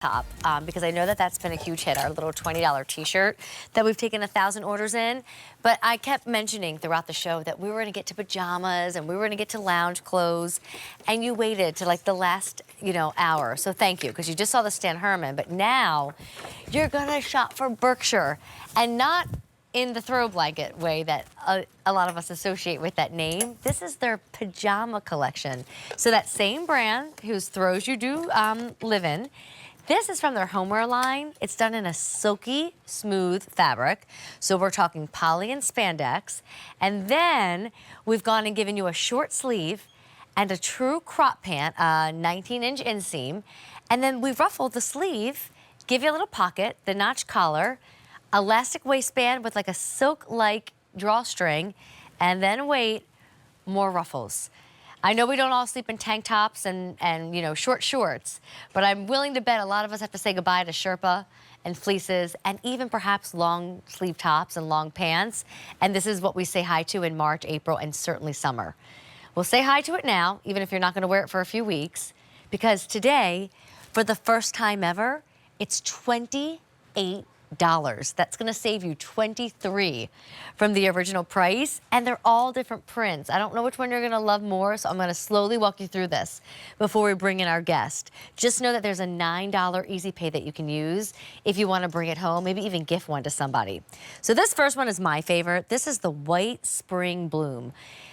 top because I know that that's been a huge hit, our little $20 t-shirt that we've taken 1,000 orders in. But I kept mentioning throughout the show that we were going to get to pajamas and we were going to get to lounge clothes, and you waited to like the last, hour. So thank you, because you just saw the Stan Herman, but now you're going to shop for Berkshire, and not in the throw blanket way that a lot of us associate with that name. This is their pajama collection. So that same brand whose throws you do live in. This is from their homeware line. It's done in a silky, smooth fabric. So we're talking poly and spandex. And then we've gone and given you a short sleeve and a true crop pant, 19-inch inseam. And then we've ruffled the sleeve, give you a little pocket, the notch collar, elastic waistband with like a silk-like drawstring, and then wait, more ruffles. I know we don't all sleep in tank tops and short shorts, but I'm willing to bet a lot of us have to say goodbye to Sherpa and fleeces and even perhaps long sleeve tops and long pants. And this is what we say hi to in March, April, and certainly summer. We'll say hi to it now, even if you're not going to wear it for a few weeks, because today, for the first time ever, it's $28. That's going to save you $23 from the original price, and they're all different prints. I don't know which one you're going to love more, so I'm going to slowly walk you through this before we bring in our guest. Just know that there's a $9 easy pay that you can use if you want to bring it home, maybe even gift one to somebody. So this first one is my favorite. This is the White Spring Bloom.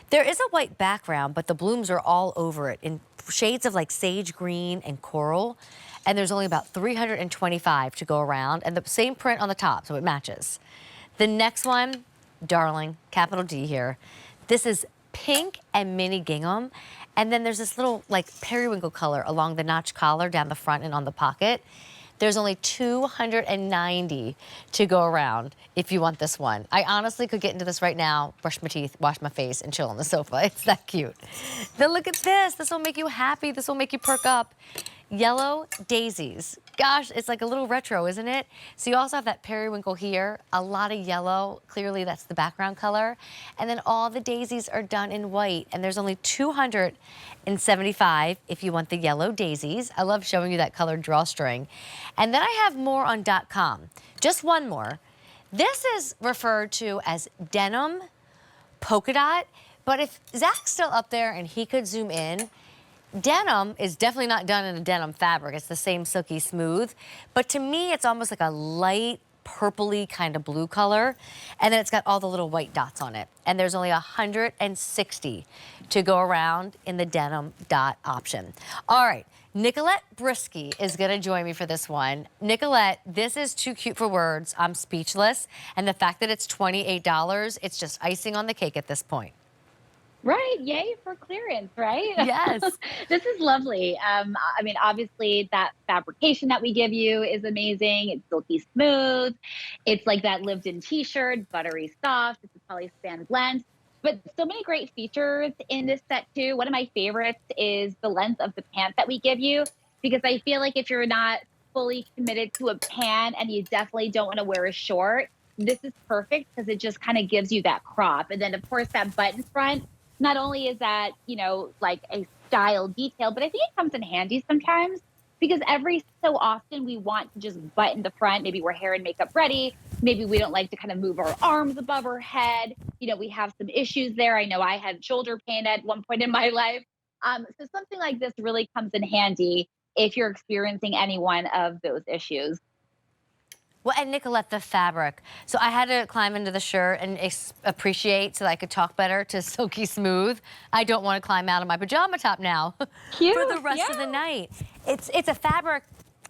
There is a white background, but the blooms are all over it in shades of like sage green and coral. And there's only about 325 to go around, and the same print on the top, so it matches. The next one, darling, capital D here. This is pink and mini gingham, and then there's this little like periwinkle color along the notch collar down the front and on the pocket. There's only 290 to go around if you want this one. I honestly could get into this right now, brush my teeth, wash my face, and chill on the sofa. It's that cute. Then look at this. This will make you happy. This will make you perk up. Yellow daisies. Gosh, it's like a little retro, isn't it? So you also have that periwinkle here, a lot of yellow. Clearly that's the background color. And then all the daisies are done in white, and there's only 275 if you want the yellow daisies. I love showing you that colored drawstring. And then I have more on .com. Just one more. This is referred to as denim polka dot, but if Zach's still up there and he could zoom in, denim is definitely not done in a denim fabric. It's the same silky smooth. But to me, it's almost like a light purpley kind of blue color. And then it's got all the little white dots on it. And there's only 160 to go around in the denim dot option. All right, Nicolette Brisky is going to join me for this one. Nicolette, this is too cute for words. I'm speechless. And the fact that it's $28, it's just icing on the cake at this point. Right. Yay for clearance, right? Yes. This is lovely. I mean, obviously that fabrication that we give you is amazing. It's silky smooth. It's like that lived-in t-shirt, buttery soft. It's a polyspan blend. But so many great features in this set too. One of my favorites is the length of the pant that we give you, because I feel like if you're not fully committed to a pant and you definitely don't want to wear a short, this is perfect because it just kind of gives you that crop. And then of course that button front, not only is that, like a style detail, but I think it comes in handy sometimes because every so often we want to just button the front. Maybe we're hair and makeup ready. Maybe we don't like to kind of move our arms above our head. We have some issues there. I know I had shoulder pain at one point in my life. So something like this really comes in handy if you're experiencing any one of those issues. Well, and Nicolette, the fabric. So I had to climb into the shirt and appreciate so that I could talk better to silky smooth. I don't want to climb out of my pajama top now Cute, for the rest of the night. It's a fabric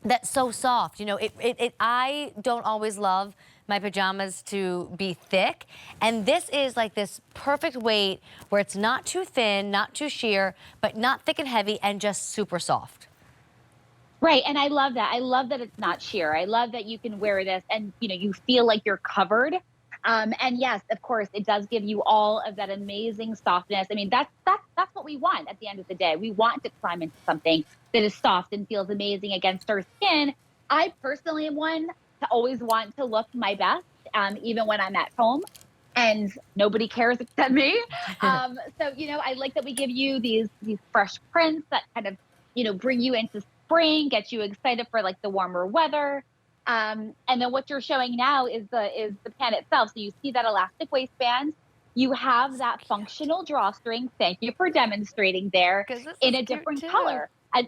that's so soft. I don't always love my pajamas to be thick, and this is like this perfect weight where it's not too thin, not too sheer, but not thick and heavy, and just super soft. Right. And I love that. I love that it's not sheer. I love that you can wear this and, you feel like you're covered. And yes, of course, it does give you all of that amazing softness. I mean, that's what we want at the end of the day. We want to climb into something that is soft and feels amazing against our skin. I personally am one to always want to look my best, even when I'm at home. And nobody cares except me. So, I like that we give you these fresh prints that kind of, bring you into spring, get you excited for like the warmer weather. And then what you're showing now is the pant itself. So you see that elastic waistband. You have that functional drawstring. Thank you for demonstrating there Because this in is a cute different too. color. And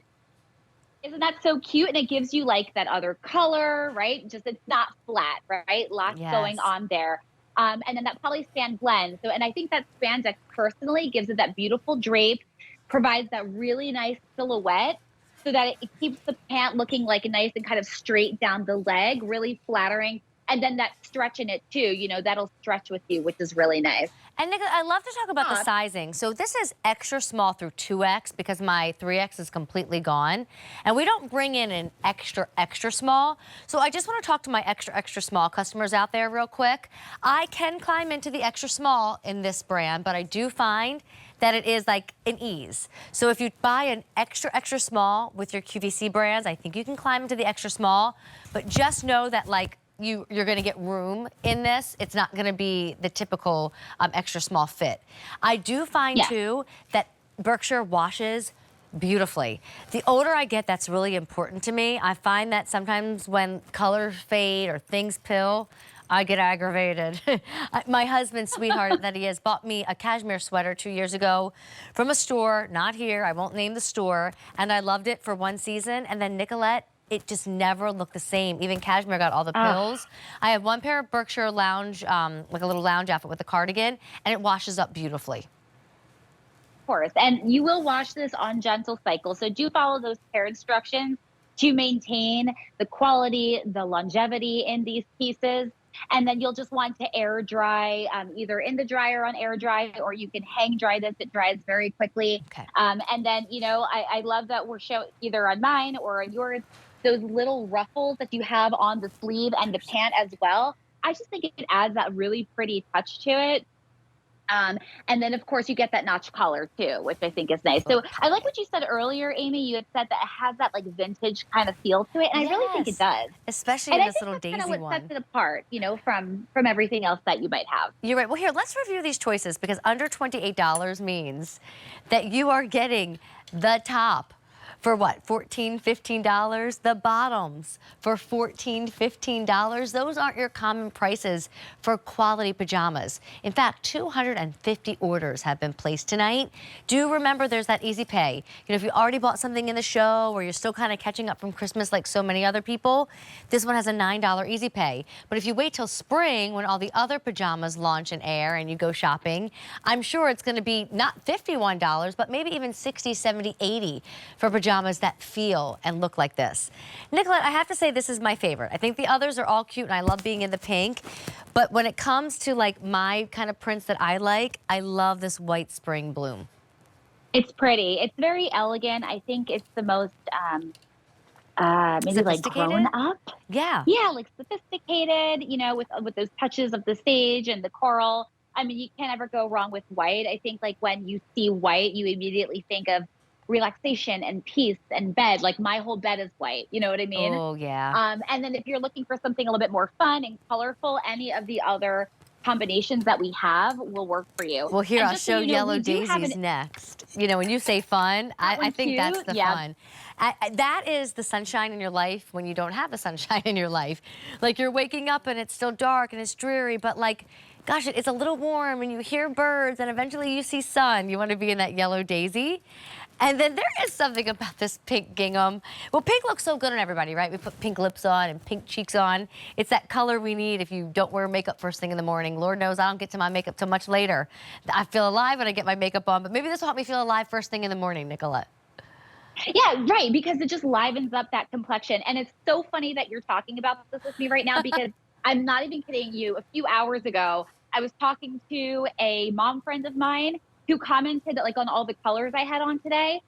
isn't that so cute? And it gives you like that other color, right? Just it's not flat, right? Lots going Yes. on there. And then that polyspan blend. So, and I think that spandex personally gives it that beautiful drape, provides that really nice silhouette so that it keeps the pant looking like nice and kind of straight down the leg, really flattering. And then that stretch in it too, that'll stretch with you, which is really nice. And Nicola, I love to talk about the Top. sizing. So this is extra small through 2X because my 3X is completely gone. And we don't bring in an extra, extra small. So I just want to talk to my extra, extra small customers out there real quick. I can climb into the extra small in this brand, but I do find that it is like an ease. So if you buy an extra, extra small with your QVC brands, I think you can climb into the extra small, but just know that like you're going to get room in this. It's not going to be the typical extra small fit. I do find Yeah. too that Berkshire washes beautifully. The odor I get, that's really important to me. I find that sometimes when colors fade or things pill, I get aggravated. My husband, sweetheart that he is, bought me a cashmere sweater 2 years ago from a store, not here, I won't name the store, and I loved it for one season, and then Nicolette, it just never looked the same. Even cashmere got all the pills. I have one pair of Berkshire lounge, like a little lounge outfit with a cardigan, and it washes up beautifully. Course. And you will wash this on gentle cycle. So do follow those care instructions to maintain the quality, the longevity in these pieces. And then you'll just want to air dry, either in the dryer on air dry, or you can hang dry this. It dries very quickly. Okay. And then, I love that we're showing either on mine or on yours, those little ruffles that you have on the sleeve and the pant as well. I just think it adds that really pretty touch to it. And then, of course, you get that notch collar too, which I think is nice. So I like what you said earlier, Amy. You had said that it has that like vintage kind of feel to it, and I really think it does. Especially And in I this think little that's kind daisy of what one. sets it apart, from everything else that you might have. You're right. Well, here, let's review these choices because under $28 means that you are getting the top for what, $14, $15? The bottoms for $14, $15. Those aren't your common prices for quality pajamas. In fact, 250 orders have been placed tonight. Do remember there's that easy pay. If you already bought something in the show or you're still kind of catching up from Christmas like so many other people, this one has a $9 easy pay. But if you wait till spring when all the other pajamas launch and air and you go shopping, I'm sure it's going to be not $51, but maybe even $60, $70, $80 for pajamas that feel and look like this. Nicolette, I have to say this is my favorite. I think the others are all cute and I love being in the pink, but when it comes to like my kind of prints that I like, I love this white spring bloom. It's pretty. It's very elegant. I think it's the most maybe like grown Sophisticated? up. Yeah. Yeah, like sophisticated, with those touches of the sage and the coral. I mean, you can't ever go wrong with white. I think like when you see white, you immediately think of relaxation and peace and bed. Like my whole bed is white. You know what I mean? Oh, yeah. And then if you're looking for something a little bit more fun and colorful, any of the other combinations that we have will work for you. Well, here, And I'll just so show you know, Yellow we do have Daisies next. When you say fun, I one's think that's cute. the Yeah. fun. That is the sunshine in your life when you don't have the sunshine in your life. Like you're waking up and it's still dark and it's dreary, but like, gosh, it's a little warm and you hear birds and eventually you see sun. You want to be in that yellow daisy. And then there is something about this pink gingham. Well, pink looks so good on everybody, right? We put pink lips on and pink cheeks on. It's that color we need if you don't wear makeup first thing in the morning. Lord knows I don't get to my makeup till much later. I feel alive when I get my makeup on, but maybe this will help me feel alive first thing in the morning, Nicolette. Yeah, right. Because it just livens up that complexion. And it's so funny that you're talking about this with me right now because I'm not even kidding you. A few hours ago, I was talking to a mom friend of mine who commented like on all the colors I had on today.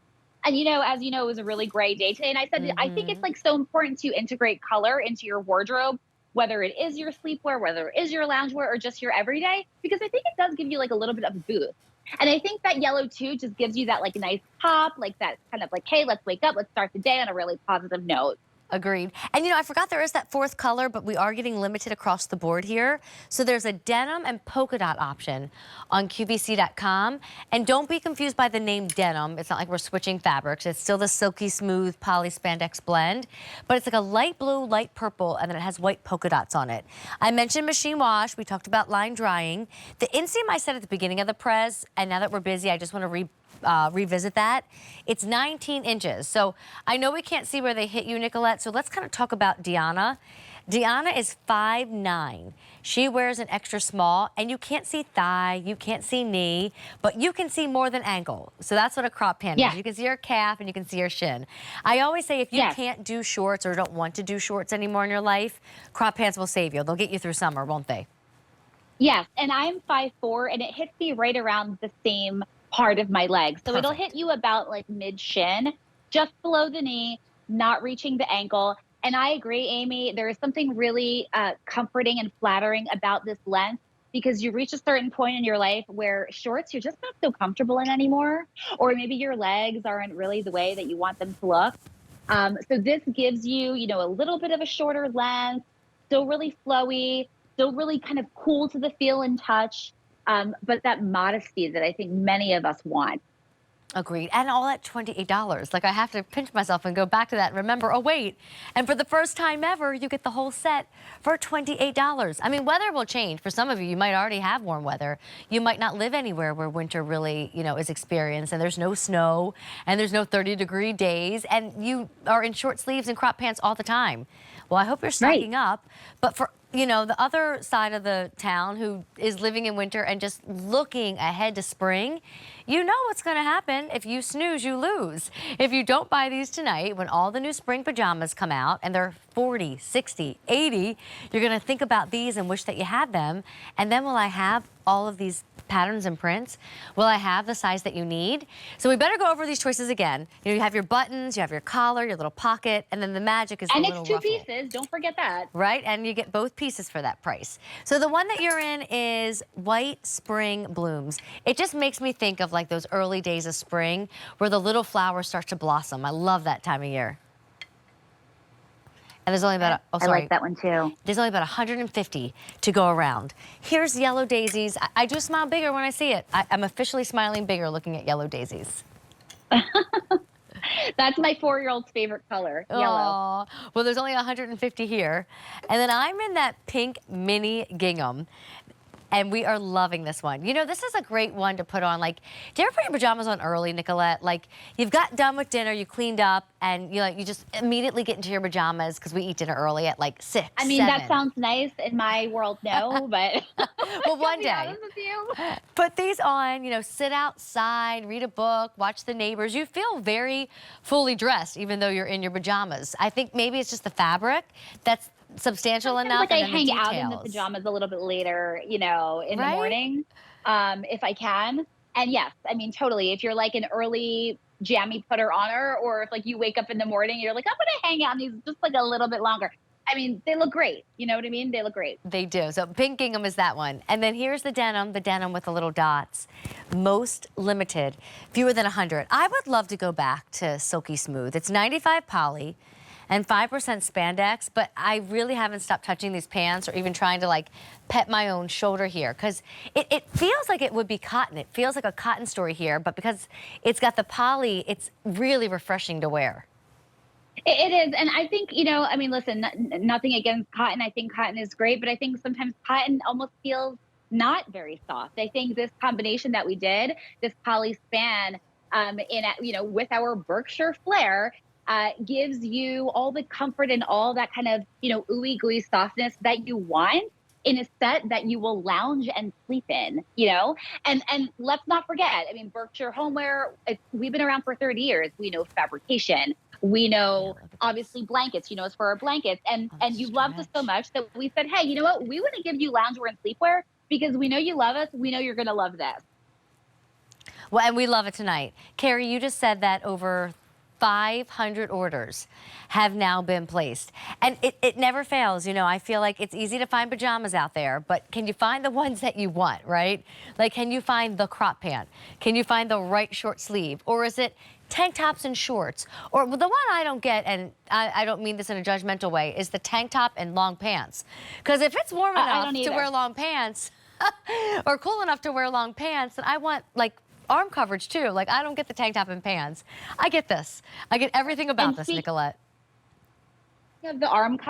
And as you know, it was a really gray day today. And I said, I think it's like so important to integrate color into your wardrobe, whether it is your sleepwear, whether it is your loungewear, or just your everyday, because I think it does give you like a little bit of a boost. And I think that yellow too just gives you that like nice pop, like that kind of like, hey, let's wake up, let's start the day on a really positive note. Agreed. And I forgot there is that fourth color, but we are getting limited across the board here. So there's a denim and polka dot option on QVC.com. And don't be confused by the name denim. It's not like we're switching fabrics. It's still the silky smooth poly spandex blend, but it's like a light blue, light purple, and then it has white polka dots on it. I mentioned machine wash. We talked about line drying. The inseam I said at the beginning of the press, and now that we're busy, I just want to revisit that. It's 19 inches. So I know we can't see where they hit you, Nicolette, so let's kind of talk about Deanna. Deanna is 5'9". She wears an extra small, and you can't see thigh, you can't see knee, but you can see more than ankle. So that's what a crop pant is. You can see your calf and you can see your shin. I always say if you can't do shorts or don't want to do shorts anymore in your life, crop pants will save you. They'll get you through summer, won't they? Yes, and I'm 5'4", and it hits me right around the same part of my leg. So it'll hit you about like mid-shin, just below the knee, not reaching the ankle. And I agree, Amy, there is something really comforting and flattering about this length, because you reach a certain point in your life where shorts you're just not so comfortable in anymore, or maybe your legs aren't really the way that you want them to look. So this gives you, a little bit of a shorter length, still really flowy, still really kind of cool to the feel and touch. But that modesty that I think many of us want. Agreed. And all at $28. Like, I have to pinch myself and go back to that and remember, oh, wait. And for the first time ever, you get the whole set for $28. I mean, weather will change. For some of you, you might already have warm weather. You might not live anywhere where winter really, is experienced, and there's no snow, and there's no 30-degree days, and you are in short sleeves and crop pants all the time. Well, I hope you're stocking up. But for the other side of the town who is living in winter and just looking ahead to spring, you know what's going to happen. If you snooze, you lose. If you don't buy these tonight, when all the new spring pajamas come out and they're 40, 60, 80, you're going to think about these and wish that you had them. And then will I have all of these patterns and prints? Will I have the size that you need? So we better go over these choices again. You have your buttons, you have your collar, your little pocket, and then the magic is the little ruffle. And it's 2 pieces, don't forget that. Right, and you get both pieces for that price. So the one that you're in is White Spring Blooms. It just makes me think of like those early days of spring where the little flowers start to blossom. I love that time of year. And there's only about, I like that one too. There's only about 150 to go around. Here's Yellow Daisies. I do smile bigger when I see it. I'm officially smiling bigger looking at Yellow Daisies. That's my 4-year-old's favorite color, yellow. Well, there's only 150 here. And then I'm in that pink mini gingham. And we are loving this one. This is a great one to put on. Like, do you ever put your pajamas on early, Nicolette? Like, you've got done with dinner, you cleaned up, and you just immediately get into your pajamas because we eat dinner early at like 6, I mean, 7. That sounds nice in my world, no, but well, one day. Put these on, sit outside, read a book, watch the neighbors. You feel very fully dressed, even though you're in your pajamas. I think maybe it's just the fabric that's substantial enough. Like I hang out in the pajamas a little bit later, in the morning, if I can. And yes, I mean, totally. If you're like an early jammy putter oner, or if like you wake up in the morning, you're like, I'm going to hang out in these just like a little bit longer. I mean, they look great. You know what I mean? They look great. They do. So pink gingham is that one. And then here's the denim with the little dots. Most limited, fewer than 100. I would love to go back to Silky Smooth. It's 95 poly and 5% spandex, but I really haven't stopped touching these pants or even trying to like pet my own shoulder here, because it feels like it would be cotton. It feels like a cotton story here, but because it's got the poly, it's really refreshing to wear. It is. And I think, I mean, listen, nothing against cotton. I think cotton is great, but I think sometimes cotton almost feels not very soft. I think this combination that we did, this poly span, with our Berkshire flair, gives you all the comfort and all that kind of, ooey gooey softness that you want in a set that you will lounge and sleep in, and let's not forget, I mean, Berkshire Homeware, we've been around for 30 years. We know fabrication. We know, obviously, blankets, it's for our blankets. And you loved us so much that we said, hey, you know what? We want to give you loungewear and sleepwear because we know you love us. We know you're going to love this. Well, and we love it tonight. Carrie, you just said that over 500 orders have now been placed. And it never fails. I feel like it's easy to find pajamas out there, but can you find the ones that you want, right? Like, can you find the crop pant? Can you find the right short sleeve? Or is it tank tops and shorts. Or the one I don't get, and I don't mean this in a judgmental way, is the tank top and long pants. Because if it's warm enough to wear long pants, or cool enough to wear long pants, then I want like arm coverage too. Like I don't get the tank top and pants. I get this. I get everything about this, Nicolette. Of the arm coverage.